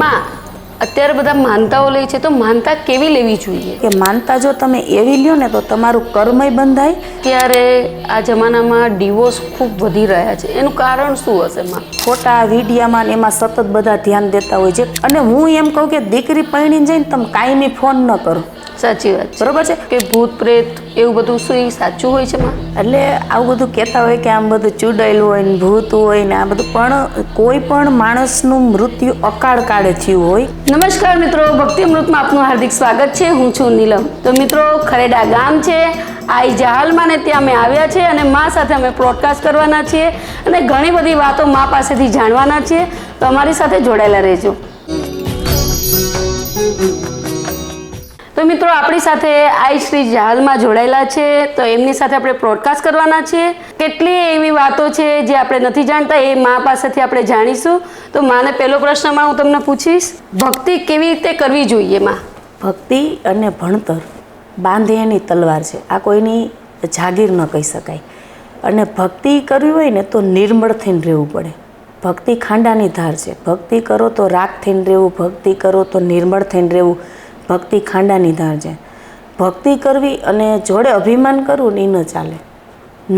માં અત્યારે બધા માનતાઓ લે છે, તો માનતા કેવી લેવી જોઈએ? કે માનતા જો તમે એવી લ્યો ને તો તમારું કર્મય બંધાય. ત્યારે આ જમાનામાં ડિવોર્સ ખૂબ વધી રહ્યા છે, એનું કારણ શું હશે માં? ખોટા વિડીયામાં ને એમાં સતત બધા ધ્યાન દેતા હોય છે. અને હું એમ કહું કે દીકરી પરણીને જઈને તમે કાયમી ફોન ન કરો. સાચી વાત છે. બરોબર છે કે ભૂત પ્રેત એવું બધું શું એ સાચું હોય છે માં? એટલે આવું બધું કહેતા હોય કે આમ બધું ચૂડાયેલું હોય ને ભૂત હોય ને આ બધું, પણ કોઈ પણ માણસનું મૃત્યુ અકાળ કાળે થયું હોય. નમસ્કાર મિત્રો, ભક્તિ અમૃતમાં આપનું હાર્દિક સ્વાગત છે. હું છું નીલમ. તો મિત્રો, ખરેડા ગામ છે, આઈ જહાલમાં ને ત્યાં અમે આવ્યા છે અને મા સાથે અમે પ્રોડકાસ્ટ કરવાના છીએ અને ઘણી બધી વાતો મા પાસેથી જાણવાના છીએ. તો અમારી સાથે જોડાયેલા રહેજો. તો મિત્રો, આપણી સાથે આઈ શ્રી જહાલમાં જોડાયેલા છે, તો એમની સાથે આપણે પ્રોડકાસ્ટ કરવાના છીએ. કેટલી એવી વાતો છે જે આપણે નથી જાણતા, એ મા પાસેથી આપણે જાણીશું. તો માને પહેલો પ્રશ્નમાં હું તમને પૂછીશ, ભક્તિ કેવી રીતે કરવી જોઈએ માં? ભક્તિ અને ભણતર બાંધે એની તલવાર છે, આ કોઈની જાગીર ન કહી શકાય. અને ભક્તિ કરવી હોય ને તો નિર્મળ થઈને રહેવું પડે. ભક્તિ ખાંડાની ધાર છે. ભક્તિ કરો તો રાગ થઈને રહેવું, ભક્તિ કરો તો નિર્મળ થઈને રહેવું. ભક્તિ ખાંડાની ધાર છે. ભક્તિ કરવી અને જોડે અભિમાન કરવું ને એ ન ચાલે.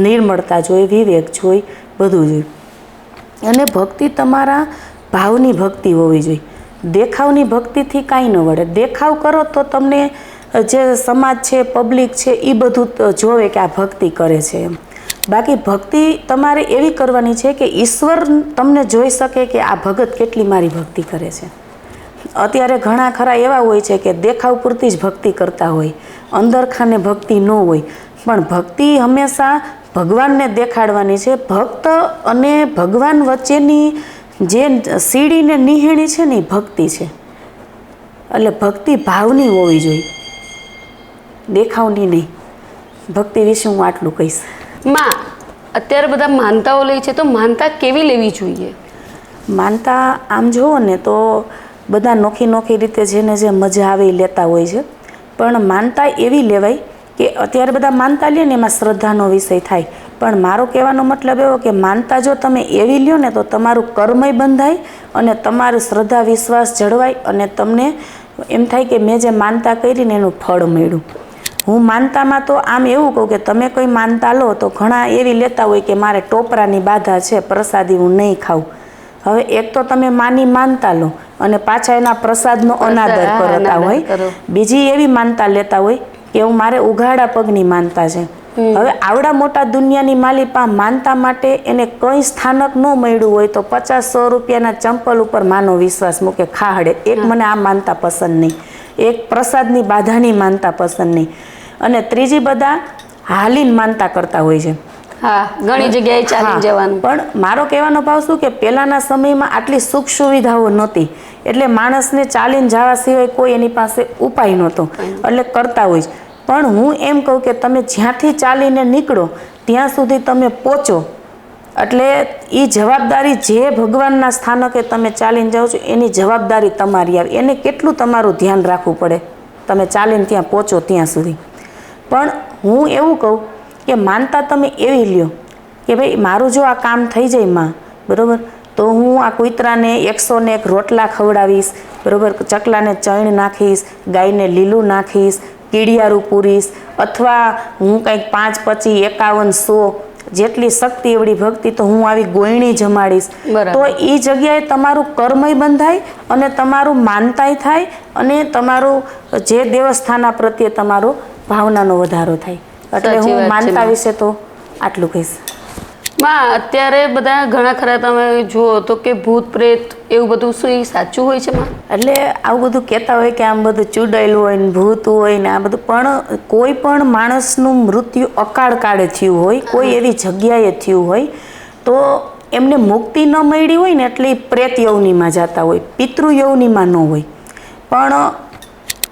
નિર્મળતા જોઈ, વિવેક જોઈ, બધું જોઈ. અને ભક્તિ તમારા ભાવની ભક્તિ હોવી જોઈએ. દેખાવની ભક્તિથી કાંઈ ન વળે. દેખાવ કરો તો તમને જે સમાજ છે, પબ્લિક છે, એ બધું જોવે કે આ ભક્તિ કરે છે એમ. બાકી ભક્તિ તમારે એવી કરવાની છે કે ઈશ્વર તમને જોઈ શકે કે આ ભગત કેટલી મારી ભક્તિ કરે છે. અત્યારે ઘણા ખરા એવા હોય છે કે દેખાવ પૂરતી જ ભક્તિ કરતા હોય, અંદર ખાને ભક્તિ ન હોય. પણ ભક્તિ હંમેશા ભગવાનને દેખાડવાની છે. ભક્ત અને ભગવાન વચ્ચેની જે સીડીને નિહેણી છે ને એ ભક્તિ છે. એટલે ભક્તિ ભાવની હોવી જોઈએ, દેખાવની નહીં. ભક્તિ વિશે હું આટલું કહીશ. માં અત્યારે બધા માનતાઓ લે છે, તો માનતા કેવી લેવી જોઈએ? માનતા આમ જુઓ ને તો બધા નોખી નોખી રીતે જેને જે મજા આવે એ લેતા હોય છે. પણ માનતા એવી લેવાય કે અત્યારે બધા માનતા લે ને એમાં શ્રદ્ધાનો વિષય થાય. પણ મારો કહેવાનો મતલબ એવો કે માનતા જો તમે એવી લ્યો ને તો તમારું કર્મય બંધાય અને તમારું શ્રદ્ધા વિશ્વાસ જળવાય અને તમને એમ થાય કે મેં જે માનતા કરી ને એનું ફળ મળ્યું. હું માનતામાં તો આમ એવું કહું કે તમે કોઈ માનતા લો તો ઘણા એવી લેતા હોય કે મારે ટોપરાની બાધા છે, પ્રસાદી હું નહીં ખાઉં. હવે એક તો તમે માની માનતા લો અને પાછા એના પ્રસાદનો અનાદર કરતા હોય. બીજી એવી માનતા લેતા હોય કે હું મારે ઉઘાડા પગની માનતા છે. હવે આવડા મોટા દુનિયાની માલિપા માનતા માટે એને કંઈ સ્થાનક ન મળ્યું હોય તો 50-100 રૂપિયાના ચંપલ ઉપર માનો વિશ્વાસ મૂકે, ખાહડે. એક મને આ માનતા પસંદ નહીં, એક પ્રસાદની બાધાની માનતા પસંદ નહીં. અને ત્રીજી બધા હાલીને માનતા કરતા હોય છે. હા, ઘણી જગ્યાએ ચાલી જવાનું. પણ મારો કહેવાનો ભાવ શું કે પહેલાના સમયમાં આટલી સુખ સુવિધાઓ નહોતી, એટલે માણસને ચાલીને જવા સિવાય કોઈ એની પાસે ઉપાય નહોતો, એટલે કરતા હોય. પણ હું એમ કહું કે તમે જ્યાંથી ચાલીને નીકળો ત્યાં સુધી તમે પહોંચો, એટલે એ જવાબદારી જે ભગવાનના સ્થાનકે તમે ચાલીને જાઓ છો એની જવાબદારી તમારી આવે. એને કેટલું તમારું ધ્યાન રાખવું પડે તમે ચાલીને ત્યાં પહોંચો ત્યાં સુધી. પણ હું એવું કહું કે માનતા તમે એવી લ્યો કે ભાઈ મારું જો આ કામ થઈ જાય માં, બરાબર, તો હું આ કૂતરાને 101 રોટલા ખવડાવીશ, બરાબર, ચકલાને ચણ નાખીશ, ગાયને લીલું નાખીશ, કીડિયારું પૂરીશ, અથવા હું કંઈક 5, 25, 51, 100 જેટલી શક્તિ એવડી ભક્તિ તો હું આવી ગોયણી જમાડીશ. તો એ જગ્યાએ તમારું કર્મય બંધાય અને તમારું માનતાય થાય અને તમારું જે દેવસ્થાના પ્રત્યે તમારો ભાવનાનો વધારો થાય. એટલે હું માનતા વિશે તો આટલું કહીશ. માં અત્યારે બધા ઘણા ખરા તમે જુઓ તો કે ભૂત પ્રેત એવું બધું શું એ સાચું હોય છે માં? એટલે આવું બધું કહેતા હોય કે આમ બધું ચૂડાયેલું હોય ને ભૂત હોય ને આ બધું, પણ કોઈ પણ માણસનું મૃત્યુ અકાળ કાળે થયું હોય, કોઈ એવી જગ્યાએ થયું હોય તો એમને મુક્તિ ન મળી હોય ને એટલે પ્રેત યવનીમાં જતા હોય, પિતૃ યવનીમાં ન હોય. પણ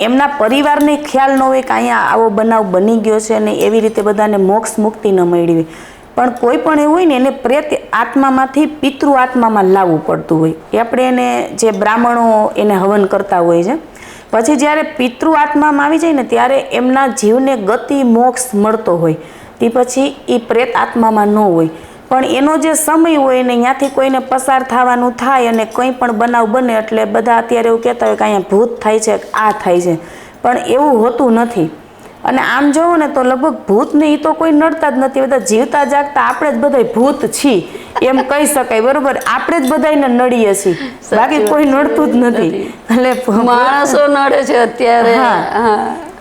એમના પરિવારને ખ્યાલ ન હોય કે અહીંયા આવો બનાવ બની ગયો છે અને એવી રીતે બધાને મોક્ષ મુક્તિ ન મળી હોય. પણ કોઈ પણ એવું હોય ને એને પ્રેત આત્મામાંથી પિતૃ આત્મામાં લાવવું પડતું હોય. એ આપણે એને જે બ્રાહ્મણો એને હવન કરતા હોય છે. પછી જ્યારે પિતૃ આત્મામાં આવી જાય ને ત્યારે એમના જીવને ગતિ મોક્ષ મળતો હોય. તે પછી એ પ્રેત આત્મામાં ન હોય. પણ એનો જે સમય હોય ને ત્યાંથી કોઈને પસાર થવાનું થાય અને કંઈ પણ બનાવ બને એટલે બધા અત્યારે એવું કહેતા હોય કે અહીંયા ભૂત થાય છે, આ થાય છે, પણ એવું હોતું નથી. અને આમ જોવો ને તો લગભગ ભૂતને એ તો કોઈ નડતા જ નથી, બધા જીવતા જાગતા આપણે જ બધા ભૂત છીએ એમ કહી શકાય, બરોબર? આપણે જ બધાને નડીએ છીએ, બાકી કોઈ નડતું જ નથી. એટલે માણસો નડે છે અત્યારે. હા,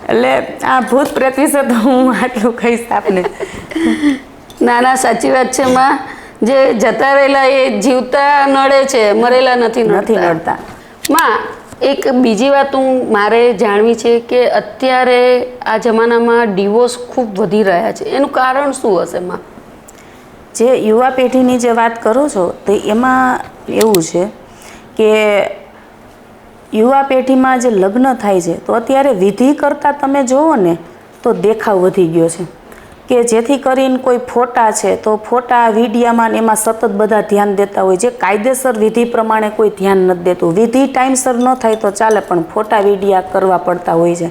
એટલે આ ભૂત પ્રેત વિશે તો હું આટલું કહીશ આપને. ના સાચી વાત છે માં. જે જતા રહેલા એ જીવતા નડે છે, મરેલા નથી નડતા. માં એક બીજી વાત મારે જાણવી છે કે અત્યારે આ જમાનામાં ડિવોર્સ ખૂબ વધી રહ્યા છે, એનું કારણ શું હશે માં? જે યુવા પેઢીની જે વાત કરો છો તો એમાં એવું છે કે યુવા પેઢીમાં જે લગ્ન થાય છે તો અત્યારે વિધિ કરતાં તમે જુઓ ને તો દેખાવ વધી ગયો છે, કે જેથી કરીને કોઈ ફોટા છે તો ફોટા વિડીયામાં એમાં સતત બધા ધ્યાન દેતા હોય, જે કાયદેસર વિધિ પ્રમાણે કોઈ ધ્યાન નથી દેતું. વિધિ ટાઈમસર ન થાય તો ચાલે, પણ ફોટા વિડીયા કરવા પડતા હોય છે.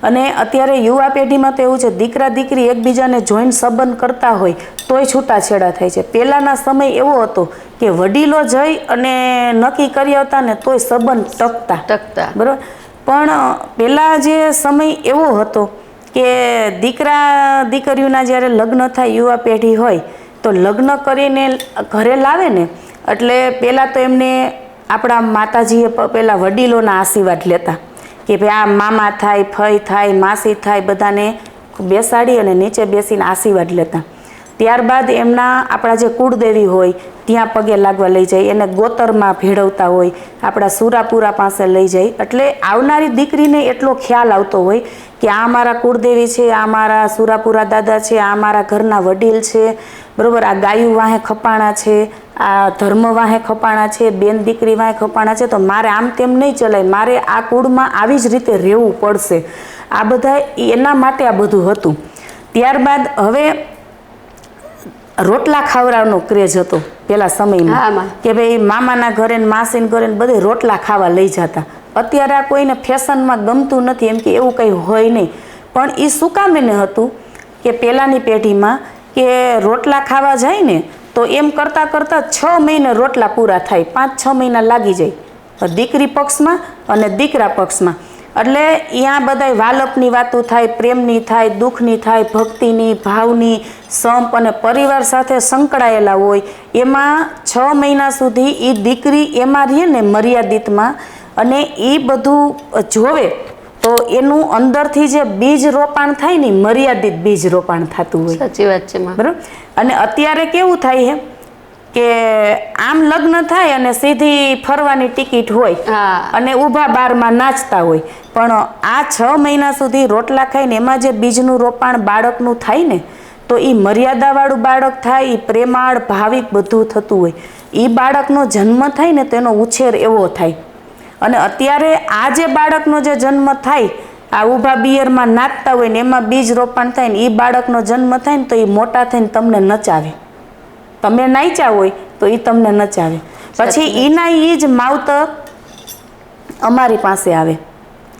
અને અત્યારે યુવા પેઢીમાં તો એવું છે, દીકરા દીકરી એકબીજાને જોઈને સંબંધ કરતા હોય તોય છૂટાછેડા થાય છે. પહેલાંના સમય એવો હતો કે વડીલો જઈ અને નક્કી કરી આવતા ને તોય સંબંધ ટકતા, બરાબર? પણ પહેલાં જે સમય એવો હતો કે દીકરા દીકરીઓના જ્યારે લગ્ન થાય, યુવા પેઢી હોય તો લગ્ન કરીને ઘરે લાવે ને એટલે પહેલાં તો એમને આપણા માતાજીએ પહેલાં વડીલોના આશીર્વાદ લેતા કે ભાઈ આ મામા થાય, ફઈ થાય, માસી થાય, બધાને બેસાડી અને નીચે બેસીને આશીર્વાદ લેતા. ત્યારબાદ એમના આપણા જે કુળદેવી હોય ત્યાં પગે લાગવા લઈ જાય, એને ગોતરમાં ભેળવતા હોય, આપણા સુરાપુરા પાસે લઈ જાય. એટલે આવનારી દીકરીને એટલો ખ્યાલ આવતો હોય કે આ મારા કુળદેવી છે, આ મારા સુરાપુરા દાદા છે, આ મારા ઘરના વડીલ છે, બરાબર? આ ગાયું વાહે ખપાણા છે, આ ધર્મ વાહે ખપાણા છે, બેન દીકરી વાહે ખપાણા છે, તો મારે આમ તેમ નહીં ચલાય, મારે આ કુળમાં આવી જ રીતે રહેવું પડશે. આ બધા એના માટે આ બધું હતું. ત્યારબાદ હવે રોટલા ખાવડાવવાનો ક્રેઝ હતો પેલા સમયમાં, કે ભાઈ મામાના ઘરે ને માસીના ઘરે ને બધે રોટલા ખાવા લઈ જતા. અત્યારે આ કોઈને ફેશનમાં ગમતું નથી, એમ કે એવું કંઈ હોય નહીં. પણ એ શું કામ એને હતું કે પહેલાંની પેઢીમાં કે રોટલા ખાવા જાય ને તો એમ કરતાં કરતાં 6 મહિને રોટલા પૂરા થાય, 5-6 મહિના લાગી જાય દીકરી પક્ષમાં અને દીકરા પક્ષમાં. એટલે અહીંયા બધા વાલપની વાતો થાય, પ્રેમની થાય, દુઃખની થાય, ભક્તિની, ભાવની, સંપ અને પરિવાર સાથે સંકળાયેલા હોય. એમાં 6 મહિના સુધી એ દીકરી એમાં રહે ને મર્યાદિતમાં, અને એ બધું જોવે તો એનું અંદરથી જે બીજ રોપાણ થાય ને મર્યાદિત બીજ રોપાણ થતું હોય. સાચી વાત છે બરાબર? અને અત્યારે કેવું થાય છે કે આમ લગ્ન થાય અને સીધી ફરવાની ટિકિટ હોય અને ઊભા બારમાં નાચતા હોય, પણ આ 6 મહિના સુધી રોટલા ખાઈને એમાં જે બીજનું રોપાણ બાળકનું થાય ને તો એ મર્યાદાવાળું બાળક થાય, એ પ્રેમાળ ભાવિક બધું થતું હોય. એ બાળકનો જન્મ થાય ને તેનો ઉછેર એવો થાય. અને અત્યારે આ જે બાળકનો જે જન્મ થાય, આ ઊભા બિયરમાં નાચતા હોય ને એમાં બીજ રોપાણ થાય ને એ બાળકનો જન્મ થાય ને તો એ મોટા થઈને તમને નચાવે. તમે નાચ્યા હોય તો એ તમને નચાવે. પછી એના એ જ માવતર અમારી પાસે આવે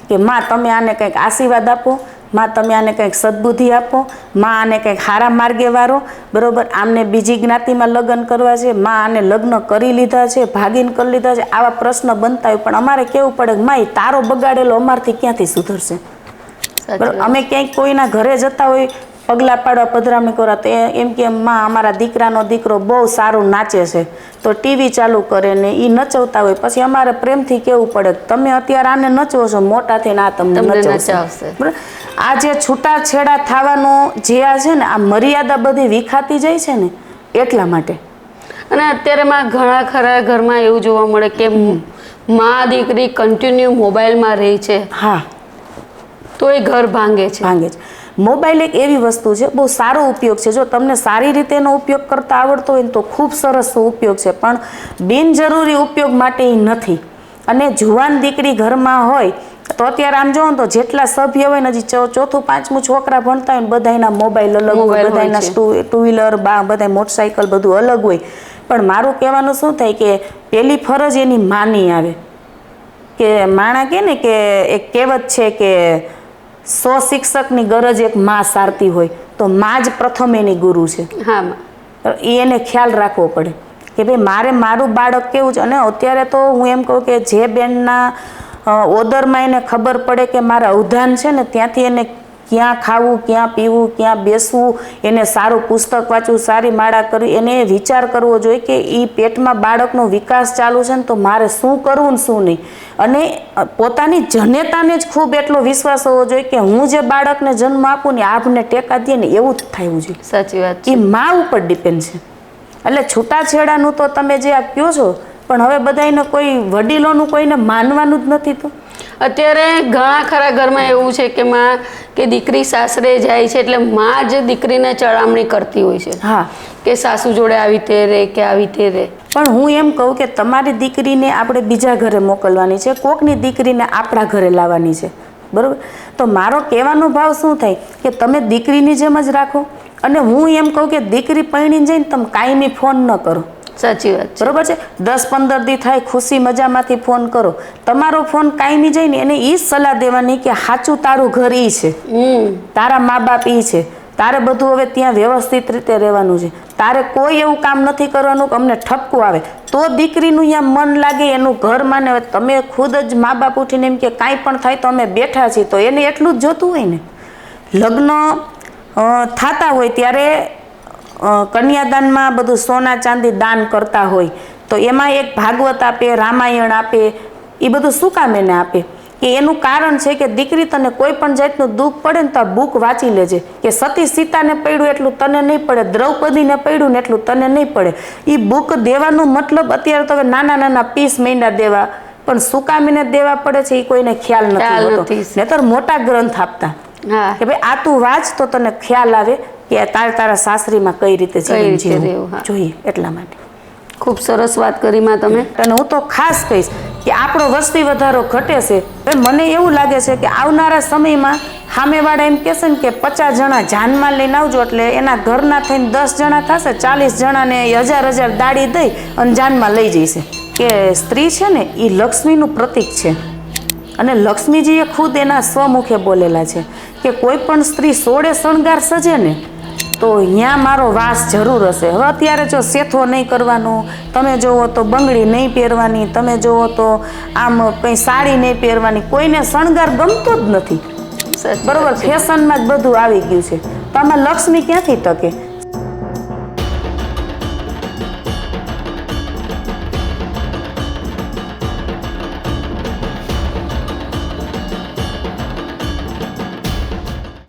કે માં તમે આને કંઈક આશીર્વાદ આપો, માં તમે આને કંઈક સદબુદ્ધિ આપો, માં આને કંઈક સારા માર્ગે વારો, બરોબર? આમને બીજી જ્ઞાતિમાં લગ્ન કરવા છે, માં આને લગ્ન કરી લીધા છે, ભાગીને કરી લીધા છે, આવા પ્રશ્ન બનતા હોય. પણ અમારે કેવું પડે કે માં તારો બગાડેલો અમારથી ક્યાંથી સુધરશે? બરાબર? અમે ક્યાંક કોઈના ઘરે જતા હોય, પગલાં પાડવા, પધરામણી કરવા, તો એમ કે માં અમારા દીકરાનો દીકરો બહુ સારું નાચે છે, તો ટીવી ચાલુ કરે ને એ નચવતા હોય. પછી અમારે પ્રેમથી કહેવું પડે તમે અત્યારે આને નચવો છો, મોટા થઈને આ તમને નચવશે. બરાબર? આ જે છૂટાછેડા થવાનો જે આ છે ને, આ મર્યાદા બધી વિખાતી જાય છે ને એટલા માટે. અને અત્યારેમાં ઘણા ખરા ઘરમાં એવું જોવા મળે કે માં દીકરી કન્ટિન્યુ મોબાઈલમાં રહે છે. હા, તો એ ઘર ભાંગે છે. મોબાઈલ એક એવી વસ્તુ છે, બહુ સારો ઉપયોગ છે. જો તમને સારી રીતે એનો ઉપયોગ કરતા આવડતો હોય ને તો ખૂબ સરસ ઉપયોગ છે, પણ બિનજરૂરી ઉપયોગ માટે એ નથી. અને જુવાન દીકરી ઘરમાં હોય તો અત્યારે આમ જોવો તો જેટલા સભ્ય હોય ને, હજી 4થું 5મું છોકરા ભણતા હોય ને બધાના મોબાઈલ અલગ હોય, બધાના ટુ વ્હીલર, બધા મોટરસાઇકલ બધું અલગ હોય. પણ મારું કહેવાનું શું થાય કે પહેલી ફરજ એની માની આવે. કે માણા કે ને કે એક કહેવત છે કે 100 શિક્ષકની ગરજ એક માં સારતી હોય, તો માં જ પ્રથમ એની ગુરુ છે. હા, એને ખ્યાલ રાખવો પડે કે ભાઈ મારે મારું બાળક કેવું છે. અને અત્યારે તો હું એમ કહું કે જે બેનના ઓદરમાં એને ખબર પડે કે મારા અવધાન છે ને, ત્યાંથી એને ક્યાં ખાવું, ક્યાં પીવું, ક્યાં બેસવું, એને સારું પુસ્તક વાંચવું, સારી માળા કરવી, એને વિચાર કરવો જોઈએ કે એ પેટમાં બાળકનો વિકાસ ચાલુ છે ને, તો મારે શું કરવું ને શું નહીં. અને પોતાની જનેતાને જ ખૂબ એટલો વિશ્વાસ હોવો જોઈએ કે હું જે બાળકને જન્મ આપું ને આપને ટેકા દે ને એવું જ થવું જોઈએ. સાચી વાત એ મા ઉપર ડિપેન્ડ છે. એટલે છૂટાછેડાનું તો તમે જે આ કહો છો, પણ હવે બધાને કોઈ વડીલોનું કોઈને માનવાનું જ નથી. તો અત્યારે ઘણા ખરા ઘરમાં એવું છે કે માં કે દીકરી સાસરે જાય છે એટલે માં જ દીકરીને ચડામણી કરતી હોય છે. હા, કે સાસુ જોડે આવી તે રે કે આવી તે રે. પણ હું એમ કહું કે તમારી દીકરીને આપણે બીજા ઘરે મોકલવાની છે, કોકની દીકરીને આપણા ઘરે લાવવાની છે, બરાબર? તો મારો કહેવાનો ભાવ શું થાય કે તમે દીકરીની જેમ જ રાખો. અને હું એમ કહું કે દીકરી પરણીને જઈને તમે કાયમી ફોન ન કરો. સાચી વાત છે. બરોબર છે. 10-15 દી થાય ખુશી મજામાંથી ફોન કરો. તમારો ફોન કાયમી જઈને એને એ જ સલાહ દેવાની કે સાચું તારું ઘર ઈ છે, તારા મા બાપ ઈ છે, તારે બધું હવે ત્યાં વ્યવસ્થિત રીતે રહેવાનું છે, તારે કોઈ એવું કામ નથી કરવાનું કે અમને ઠપકું આવે. તો દીકરીનું અહીંયા મન લાગે, એનું ઘર માને. તમે ખુદ જ મા બાપ ઉઠીને એમ કે કાંઈ પણ થાય તો અમે બેઠા છીએ, તો એને એટલું જ જોતું હોય ને. લગ્ન થતા હોય ત્યારે કન્યાદાનમાં બધું સોના ચાંદી દાન કરતા હોય, તો એમાં એક ભાગવત આપે, રામાયણ આપે. એ બધું શું કામ એને આપે? કે એનું કારણ છે કે દીકરી તને કોઈ પણ જાતનું દુઃખ પડે ને તો આ બુક વાંચી લેજે. કે સતી સીતાને પડ્યું એટલું તને નહીં પડે, દ્રૌપદીને પડ્યું ને એટલું તને નહીં પડે. એ બુક દેવાનો મતલબ અત્યારે તો નાના નાના પીસ મહિના દેવા, પણ શું કામ એને દેવા પડે છે એ કોઈને ખ્યાલ નથી. નહીતર મોટા ગ્રંથ આપતા કે ભાઈ આ તું વાંચ તો તને ખ્યાલ આવે કે તારા સાસરીમાં કઈ રીતે જીવવું જોઈએ. એટલા માટે ખૂબ સરસ વાત કરી માં તમે. અને હું તો ખાસ કહીશ કે આપણો વસ્તી વધારો ઘટે છે. મને એવું લાગે છે કે આવનારા સમયમાં સામેવાળા એમ કહેશે ને કે 50 જણા જાનમાં લઈને આવજો, એટલે એના ઘરના થઈને 10 જણા થશે, 40 જણાને 1000 દાડી દઈ અને જાનમાં લઈ જઈશે. કે સ્ત્રી છે ને એ લક્ષ્મીનું પ્રતીક છે. અને લક્ષ્મીજીએ ખુદ એના સ્વમુખે બોલેલા છે કે કોઈ પણ સ્ત્રી 16 શણગાર સજે ને તો ત્યાં મારો વાસ જરૂર હશે. હવે અત્યારે જો સેથો નહીં કરવાનું, તમે જુઓ તો બંગડી નહીં પહેરવાની, તમે જુઓ તો આમ કંઈ સાડી નહીં પહેરવાની, કોઈને શણગાર ગમતો જ નથી. બરોબર, ફેશનમાં જ બધું આવી ગયું છે. તો આમાં લક્ષ્મી ક્યાંથી ટકે?